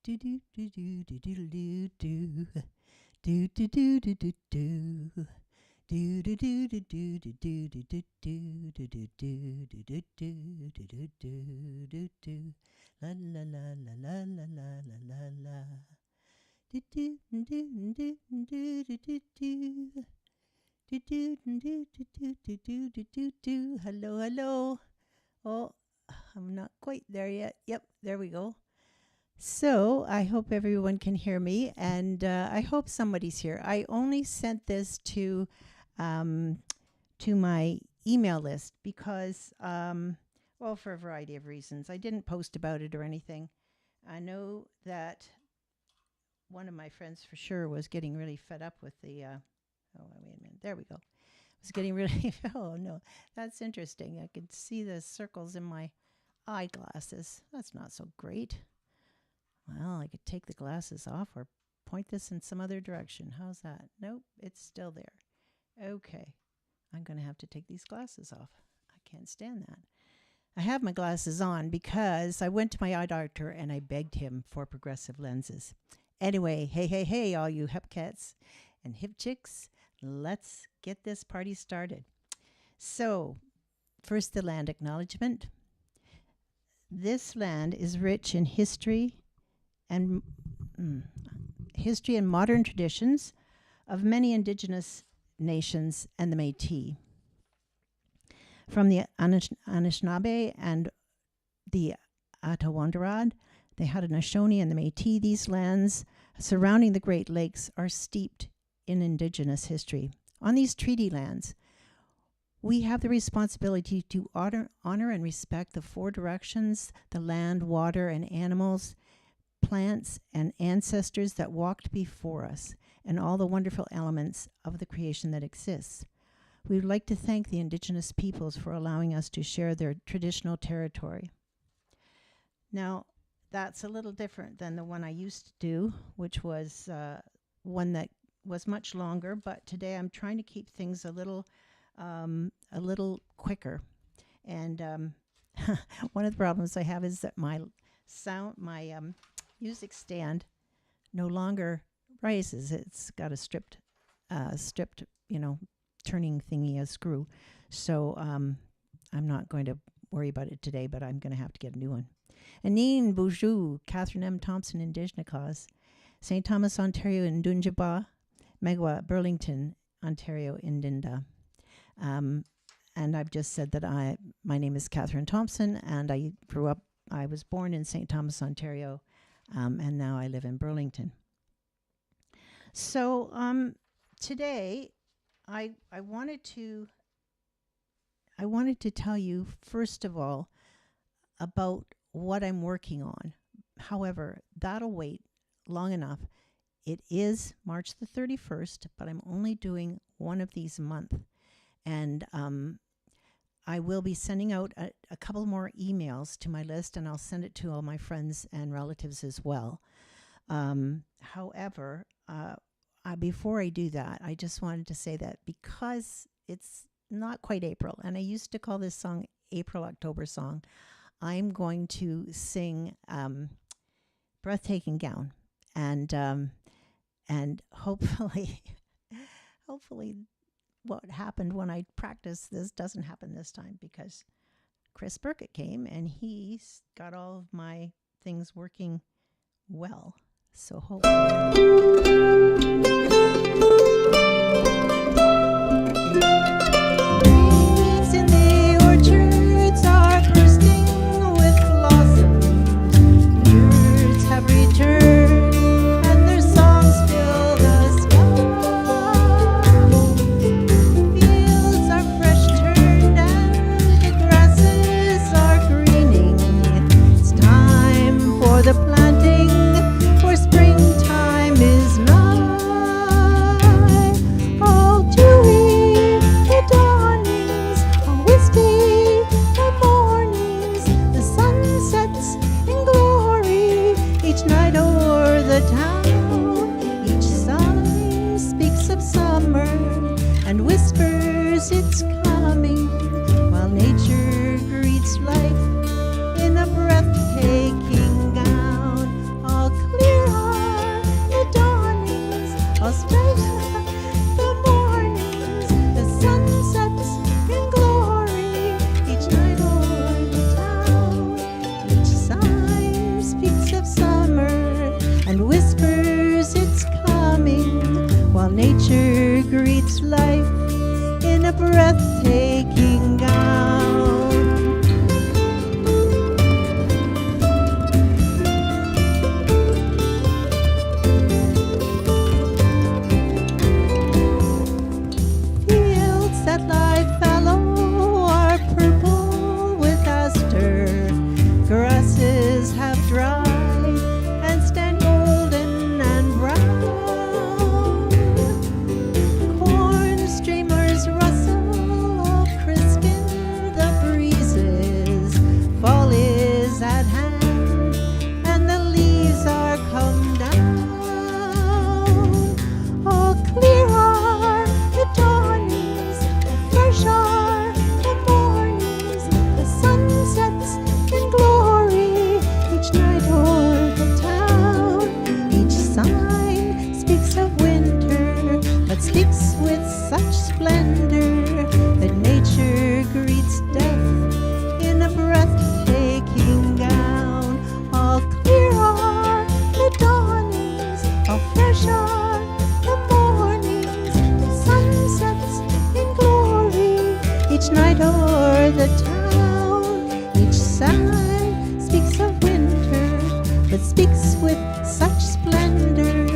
La la la la la la la la la. Hello, hello. Oh, I'm not quite there yet. Yep, there we go. So I hope everyone can hear me, and I hope somebody's here. I only sent this to my email list because, well, for a variety of reasons. I didn't post about it or anything. I know that one of my friends for sure was getting really fed up with the, oh, wait a minute, there we go. Was getting really, oh no, that's interesting. I could see the circles in my eyeglasses. That's not so great. Well, I could take the glasses off or point this in some other direction. How's that? Nope, it's still there. Okay, I'm going to have to take these glasses off. I can't stand that. I have my glasses on because I went to my eye doctor and I begged him for progressive lenses. Anyway, hey, all you hep cats and hip chicks, let's get this party started. So, first the land acknowledgement. This land is rich in history and modern traditions of many indigenous nations and the Métis. From the Anishinaabe and the Atawandarad, the Haudenosaunee and the Métis, these lands surrounding the Great Lakes are steeped in indigenous history. On these treaty lands, we have the responsibility to honor and respect the four directions, the land, water, and animals, plants, and ancestors that walked before us, and all the wonderful elements of the creation that exists. We would like to thank the indigenous peoples for allowing us to share their traditional territory. Now, that's a little different than the one I used to do, which was one that was much longer, but today I'm trying to keep things a little quicker. And one of the problems I have is that my music stand no longer rises. It's got a stripped, turning thingy, a screw. So I'm not going to worry about it today, but I'm going to have to get a new one. Anine Boujou, Catherine M. Thompson in Dijnakas, St. Thomas, Ontario in Dunjaba, Megwa, Burlington, Ontario in Dinda. And I've just said that my name is Catherine Thompson, and I was born in St. Thomas, Ontario, and now I live in Burlington. So today, I wanted to tell you, first of all, about what I'm working on. However, that'll wait long enough. It is March the 31st, but I'm only doing one of these a month. And I will be sending out a couple more emails to my list, and I'll send it to all my friends and relatives as well. However, before I do that, I just wanted to say that because it's not quite April, and I used to call this song April-October song, I'm going to sing Breathtaking Gown. And hopefully what happened when I practiced this doesn't happen this time, because Chris Burkett came and he's got all of my things working well. So Weeds in the orchards are bursting with blossoms. Birds have returned and their songs fill the sky. Fields are fresh turned and the grasses are greening. It's time for the planting, for springtime is nigh. All dewy the dawnings, all wispy the mornings. The sun sets in glory each night o'er the town. Each sign speaks of summer and whispers it's coming, while nature greets life in a breathtaking gown, all clear I'll start the mornings, the sunsets in glory, each night o'er the town. Each sign speaks of summer and whispers it's coming, while nature greets life in a breathtaking gown. Fields that lie fallow are purple with aster, grasses have dried and stand golden and brown. Corn streamers rustle, all crisp in the breezes. Fall is at hand, and the leaves are come down. All clear are the dawnings, fresh are the mornings, the sunsets in glory, each night o'er the town. Each sign speaks of winter, but speaks with such splendor that nature greets death in a breathtaking gown. All clear are the dawnings, all fresh are the mornings, the sunsets in glory, each night o'er the town. Each sign speaks of winter, but speaks with such splendor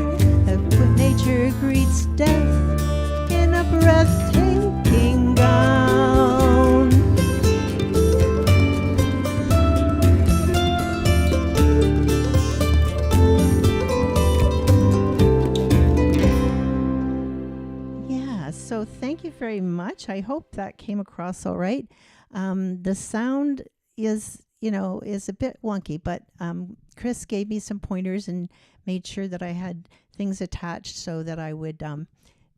that nature greets death in a breathtaking gown. Yeah, so thank you very much. I hope that came across all right. The sound is, is a bit wonky, but Chris gave me some pointers and made sure that I had things attached so that I would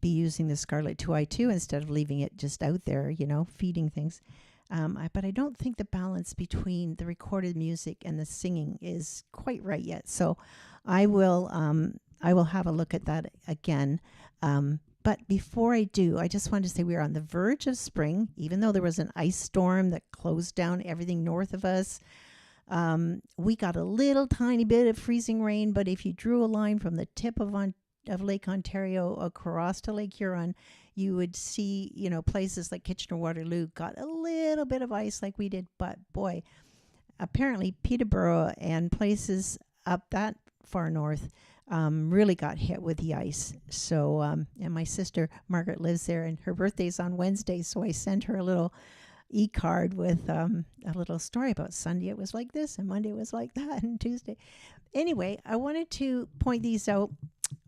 be using the Scarlett 2i2 instead of leaving it just out there, feeding things. But I don't think the balance between the recorded music and the singing is quite right yet. So I will have a look at that again. But before I do, I just wanted to say we're on the verge of spring, even though there was an ice storm that closed down everything north of us. We got a little tiny bit of freezing rain, but if you drew a line from the tip of Lake Ontario across to Lake Huron, you would see, places like Kitchener-Waterloo got a little bit of ice like we did. But boy, apparently Peterborough and places up that far north really got hit with the ice. So, and my sister Margaret lives there, and her birthday's on Wednesday, so I sent her a little e-card with a little story about Sunday it was like this, and Monday it was like that, and Tuesday. Anyway, I wanted to point these out.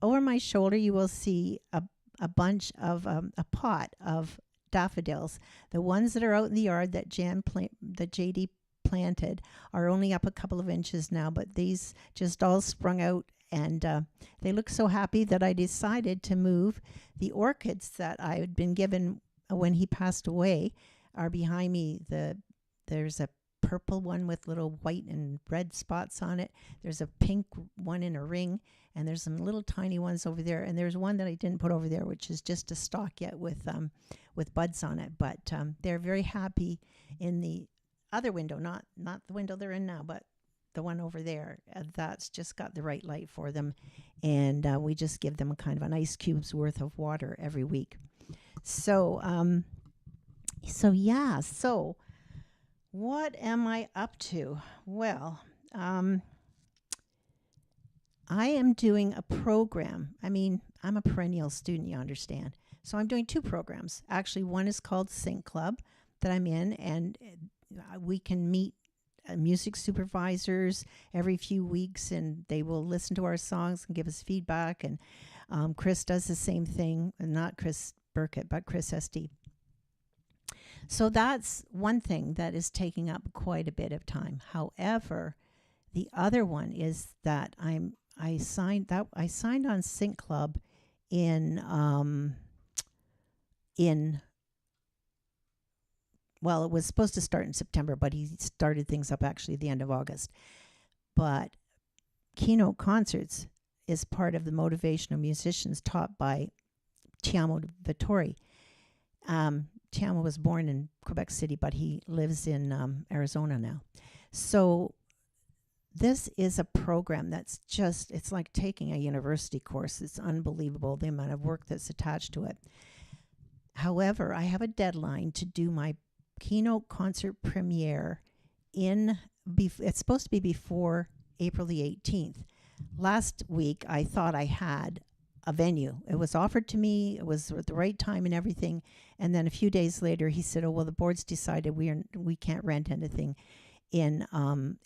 Over my shoulder, you will see a bunch of a pot of daffodils. The ones that are out in the yard that JD planted are only up a couple of inches now, but these just all sprung out. And they look so happy that I decided to move. The orchids that I had been given when he passed away are behind me. There's a purple one with little white and red spots on it. There's a pink one in a ring, and there's some little tiny ones over there. And there's one that I didn't put over there, which is just a stalk yet with buds on it. But they're very happy in the other window, not the window they're in now, but the one over there. That's just got the right light for them, and we just give them a kind of an ice cube's worth of water every week. So what am I up to? Well, I am doing a program. I mean, I'm a perennial student, you understand. So I'm doing two programs. Actually, one is called Sync Club that I'm in, and we can meet music supervisors every few weeks, and they will listen to our songs and give us feedback. And Chris does the same thing, and not Chris Burkett, but Chris SD. So that's one thing that is taking up quite a bit of time. However, the other one is that I signed on Sync Club in well, it was supposed to start in September, but he started things up actually at the end of August. But Keynote Concerts is part of the motivational musicians taught by Tiamo Vittori. Tiamo was born in Quebec City, but he lives in Arizona now. So this is a program that's just, it's like taking a university course. It's unbelievable, the amount of work that's attached to it. However, I have a deadline to do my keynote concert premiere it's supposed to be before April the 18th. Last week, I thought I had a venue. It was offered to me. It was at the right time and everything. And then a few days later, he said, "Oh, well, the board's decided we can't rent anything in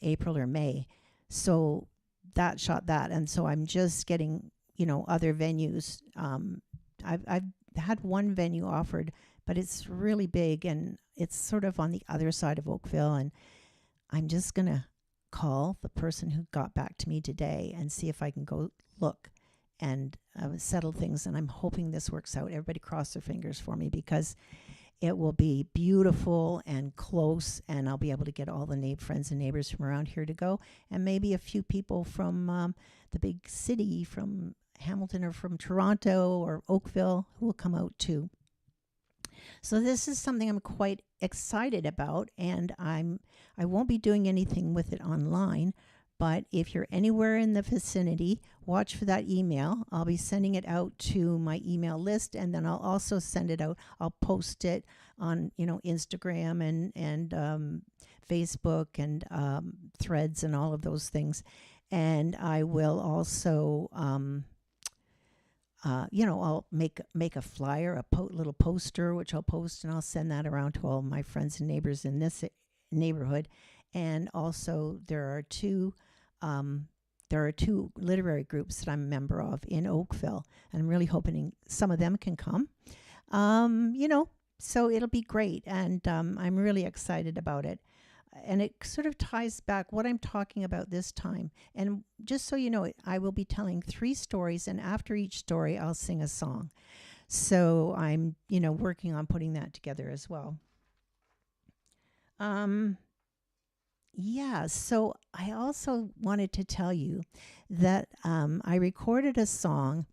April or May." So that shot that. And so I'm just getting, other venues. I've had one venue offered, but it's really big and it's sort of on the other side of Oakville. And I'm just going to call the person who got back to me today and see if I can go look and settle things. And I'm hoping this works out. Everybody cross their fingers for me, because it will be beautiful and close, and I'll be able to get all the friends and neighbors from around here to go, and maybe a few people from the big city, from Hamilton or from Toronto or Oakville, who will come out too. So this is something I'm quite excited about, and I won't be doing anything with it online, but if you're anywhere in the vicinity, watch for that email. I'll be sending it out to my email list, and then I'll also send it out. I'll post it on, Instagram and Facebook and Threads and all of those things. And I will also, I'll make a flyer, a little poster, which I'll post, and I'll send that around to all my friends and neighbors in this neighborhood. And also, there are two literary groups that I'm a member of in Oakville, and I'm really hoping some of them can come. So it'll be great, and I'm really excited about it. And it sort of ties back what I'm talking about this time. And just so you know, I will be telling 3 stories, and after each story, I'll sing a song. So I'm, working on putting that together as well. So I also wanted to tell you that I recorded a song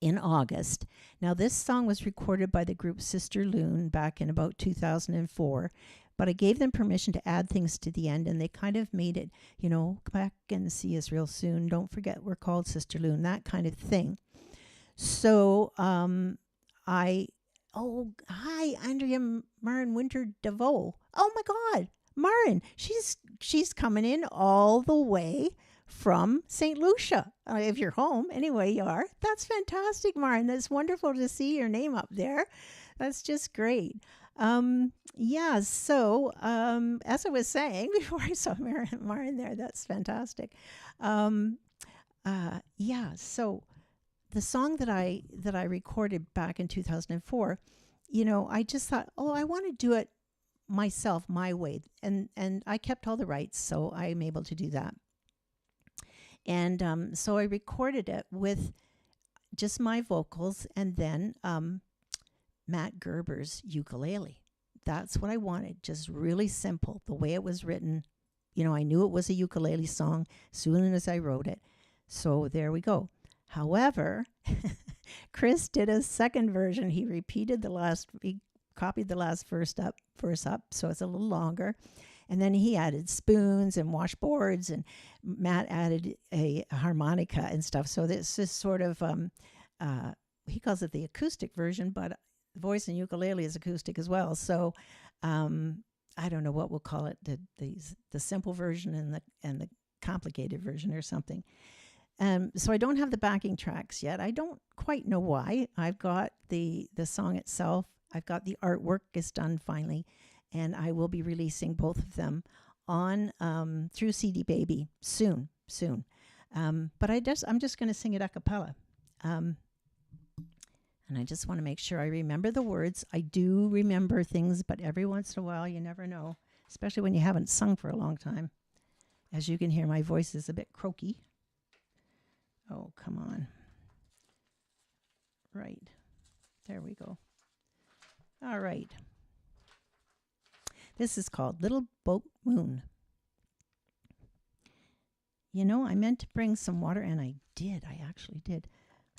in August. Now, this song was recorded by the group Sister Loon back in about 2004, but I gave them permission to add things to the end, and they kind of made it, come back and see us real soon. Don't forget we're called Sister Loon, that kind of thing. So hi, Andrea Marin Winter DeVoe. Oh my God, Marin, she's coming in all the way from St. Lucia. If you're home, anyway, you are. That's fantastic, Marin. That's wonderful to see your name up there. That's just great. So as I was saying before I saw Marin there, that's fantastic. So the song that I recorded back in 2004, I just thought, I want to do it myself, my way, and I kept all the rights, so I'm able to do that. And so I recorded it with just my vocals, and then Matt Gerber's ukulele. That's what I wanted, just really simple, the way it was written. I knew it was a ukulele song as soon as I wrote it. So there we go. However, Chris did a second version. He copied the last verse up, so it's a little longer. And then he added spoons and washboards, and Matt added a harmonica and stuff. So this is sort of, he calls it the acoustic version, but voice and ukulele is acoustic as well. So I don't know what we'll call it, the simple version and the complicated version or something. So I don't have the backing tracks yet. I don't quite know why. I've got the song itself. I've got the artwork is done finally, and I will be releasing both of them on through CD Baby soon. But I'm just going to sing it a cappella. And I just want to make sure I remember the words. I do remember things, but every once in a while, you never know, especially when you haven't sung for a long time. As you can hear, my voice is a bit croaky. Oh, come on. Right. There we go. All right. This is called Little Boat Moon. You know, I meant to bring some water, and I did. I actually did.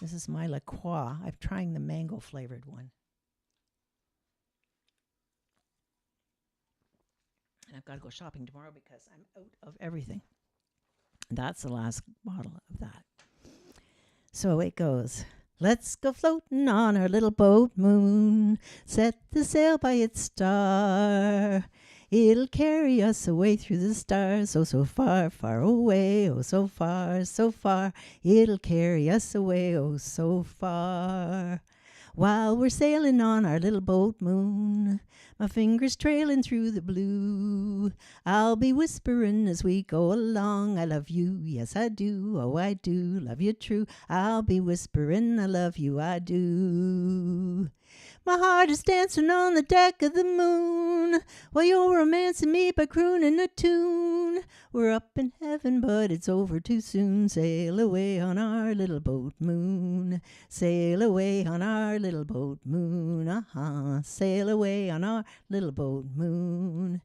This is my La Croix. I'm trying the mango flavored one. And I've got to go shopping tomorrow because I'm out of everything. That's the last bottle of that. So it goes. Let's go floating on our little boat moon. Set the sail by its star. It'll carry us away through the stars. Oh, so far, far away. Oh, so far, so far. It'll carry us away. Oh, so far. While we're sailing on our little boat moon, my fingers trailing through the blue, I'll be whispering as we go along, I love you, yes I do, oh I do, love you true. I'll be whispering, I love you, I do. My heart is dancing on the deck of the moon, while you're romancing me by crooning a tune. We're up in heaven, but it's over too soon. Sail away on our little boat moon. Sail away on our little boat moon. Sail away on our little boat moon.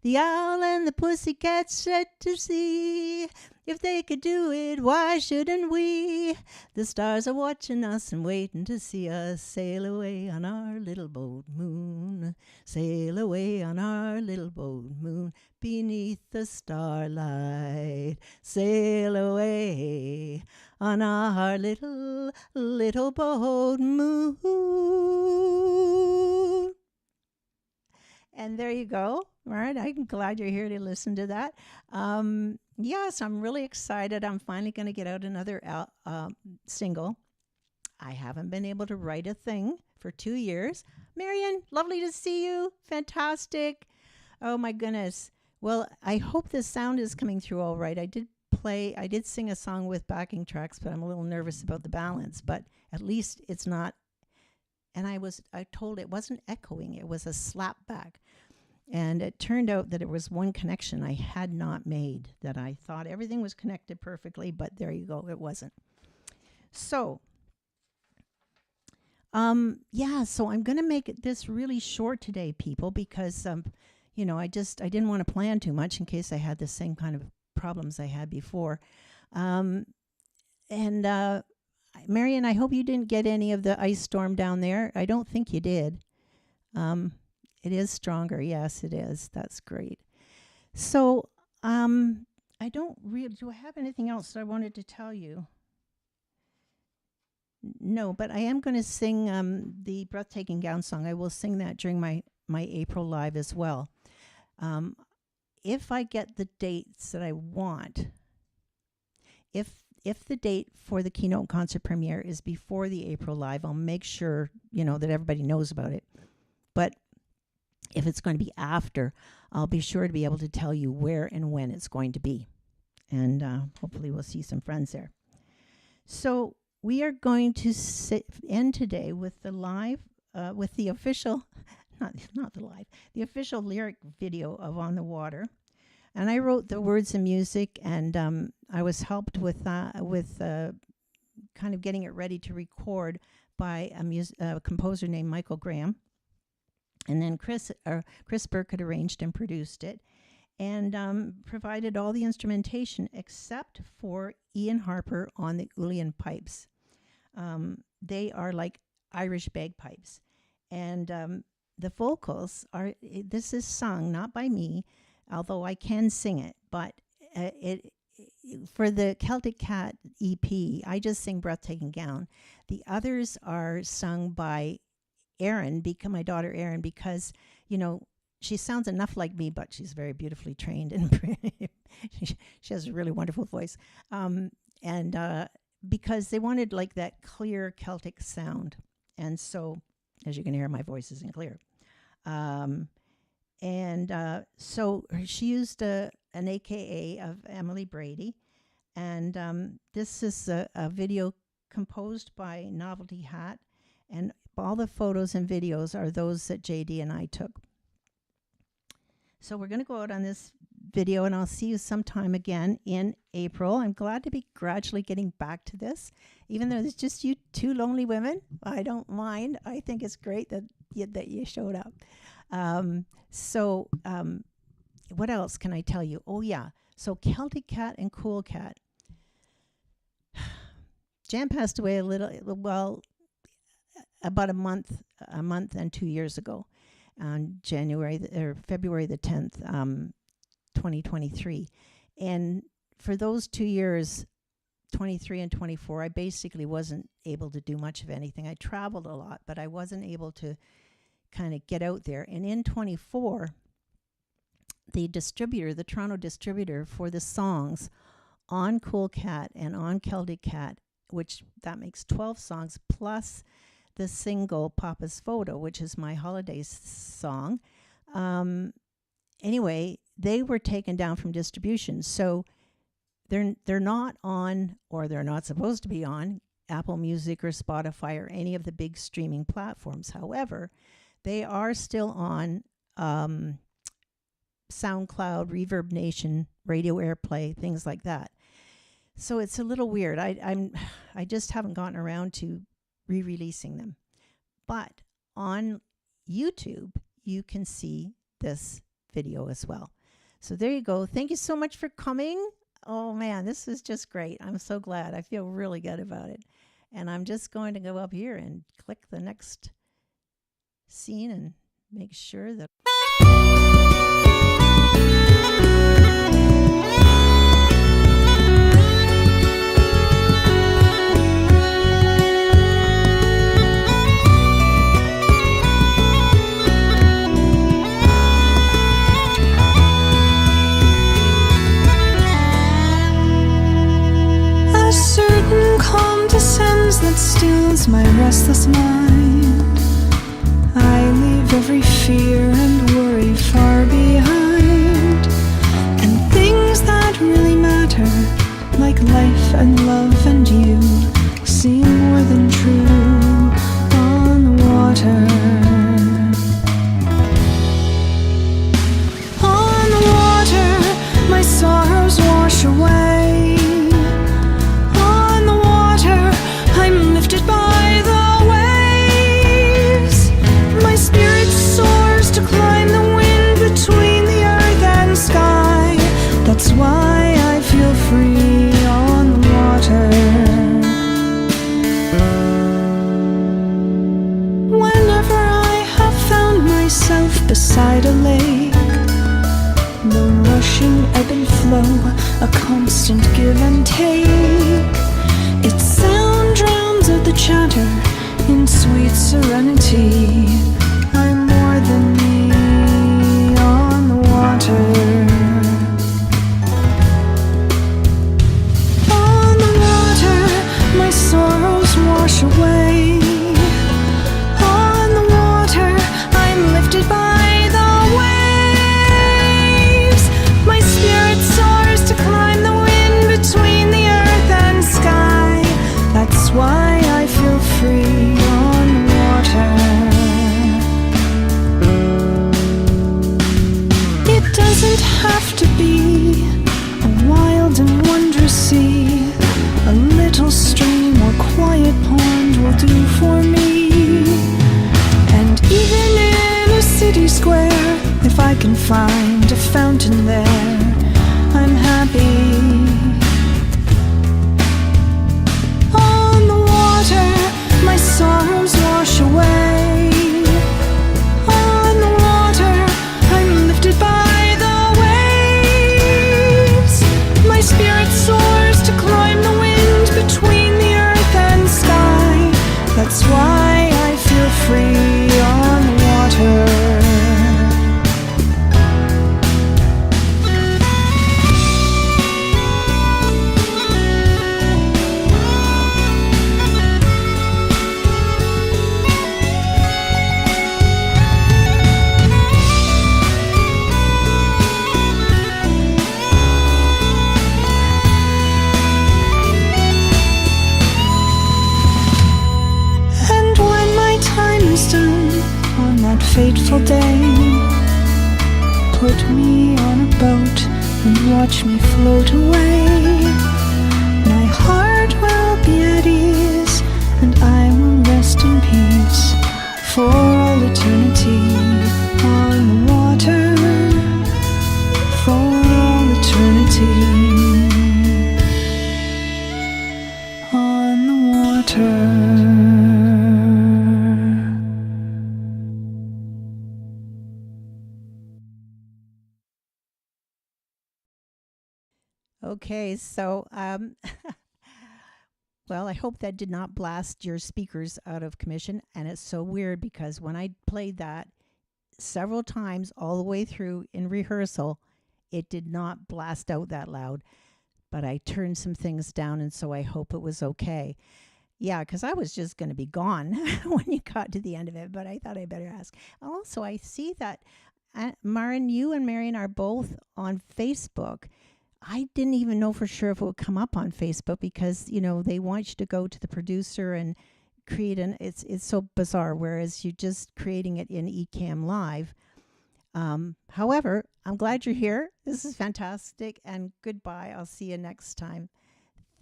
The owl and the pussycat set to sea. If they could do it, why shouldn't we? The stars are watching us and waiting to see us sail away on our little boat moon. Sail away on our little boat moon beneath the starlight. Sail away on our little boat moon. And there you go. All right, I'm glad you're here to listen to that. Yes, I'm really excited. I'm finally going to get out another single. I haven't been able to write a thing for 2 years. Marion, lovely to see you. Fantastic. Oh my goodness. Well, I hope the sound is coming through all right. I did sing a song with backing tracks, but I'm a little nervous about the balance, but at least it's not. And I told it wasn't echoing. It was a slap back. And it turned out that it was one connection I had not made, that I thought everything was connected perfectly, but there you go, it wasn't. So, so I'm going to make this really short today, people, because, I didn't want to plan too much in case I had the same kind of problems I had before. Marion, I hope you didn't get any of the ice storm down there. I don't think you did. It is stronger. Yes, it is. That's great. So, do I have anything else that I wanted to tell you? No, but I am going to sing the Breathtaking Gown song. I will sing that during my April live as well. If I get the dates that I want, if the date for the keynote concert premiere is before the April live, I'll make sure, that everybody knows about it. But if it's going to be after, I'll be sure to be able to tell you where and when it's going to be. And hopefully we'll see some friends there. So we are going to end today with the live, with the official, the official lyric video of On the Water. And I wrote the words and music, and I was helped with kind of getting it ready to record by a composer named Michael Graham. And then Chris Burke had arranged and produced it, and provided all the instrumentation except for Ian Harper on the Uilleann pipes. They are like Irish bagpipes. And the vocals this is sung not by me, although I can sing it, but for the Celtic Cat EP, I just sing Breathtaking Gown. The others are sung by Erin, my daughter Erin, because, she sounds enough like me, but she's very beautifully trained and she has a really wonderful voice. Because they wanted like that clear Celtic sound. And so, as you can hear, my voice isn't clear. So she used an AKA of Emily Brady. And this is a video composed by Novelty Hat. And all the photos and videos are those that JD and I took. So we're going to go out on this video, and I'll see you sometime again in April. I'm glad to be gradually getting back to this. Even though it's just you two lonely women, I don't mind. I think it's great that you showed up. What else can I tell you? Oh, yeah. So Celtic Cat and Cool Cat. Jan passed away about a month and 2 years ago, on February the 10th, 2023. And for those 2 years, 23 and 24, I basically wasn't able to do much of anything. I traveled a lot, but I wasn't able to kind of get out there. And in 24, the Toronto distributor for the songs on Cool Cat and on Celtic Cat, which that makes 12 songs, plus the single Papa's Photo, which is my holiday song. Anyway, they were taken down from distribution. So they're not on, or they're not supposed to be on, Apple Music or Spotify or any of the big streaming platforms. However, they are still on SoundCloud, Reverb Nation, Radio Airplay, things like that. So it's a little weird. I just haven't gotten around to re-releasing them. But on YouTube, you can see this video as well. So there you go. Thank you so much for coming. Oh man, this is just great. I'm so glad. I feel really good about it. And I'm just going to go up here and click the next scene and make sure that that stills my restless mind. I leave every fear and worry far behind, and things that really matter, like life and love and you, seem more than true on the water. On the water, my sorrows wash away. By the waves, my spirit soars to climb the wind between the earth and sky. That's why I feel free on the water. Whenever I have found myself beside a lake, the rushing ebb and flow, a constant give and take, its sound drowns out the chatter in sweet serenity. I'm more than me on the water. On the water, my sorrows wash away. On the water, I'm lifted by the waves. My spirit soars to climb the wind between the earth and sky. That's why I feel free on the water. It doesn't have to be a wild and wondrous sea. A little stream or quiet pond will do for me. And even in a city square, if I can find a fountain there, I'm happy. My sorrows wash away. On the water, I'm lifted by the waves. My spirit soars to climb the wind between the earth and sky. That's why I feel free on the water. Fateful day, put me on a boat and watch me float away. My heart will be at ease, and I will rest in peace for all eternity on the water, for all eternity. matter. Okay, so well, I hope that did not blast your speakers out of commission. And it's so weird because when I played that several times all the way through in rehearsal, it did not blast out that loud. But I turned some things down, and so I hope it was okay. Yeah, because I was just going to be gone when you got to the end of it, but I thought I better ask. Also, I see that Marin, you and Marion are both on Facebook. I didn't even know for sure if it would come up on Facebook because, they want you to go to the producer and create it's so bizarre, whereas you're just creating it in Ecamm Live. However, I'm glad you're here. This is fantastic, and goodbye. I'll see you next time.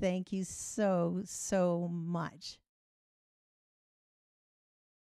Thank you so, so much.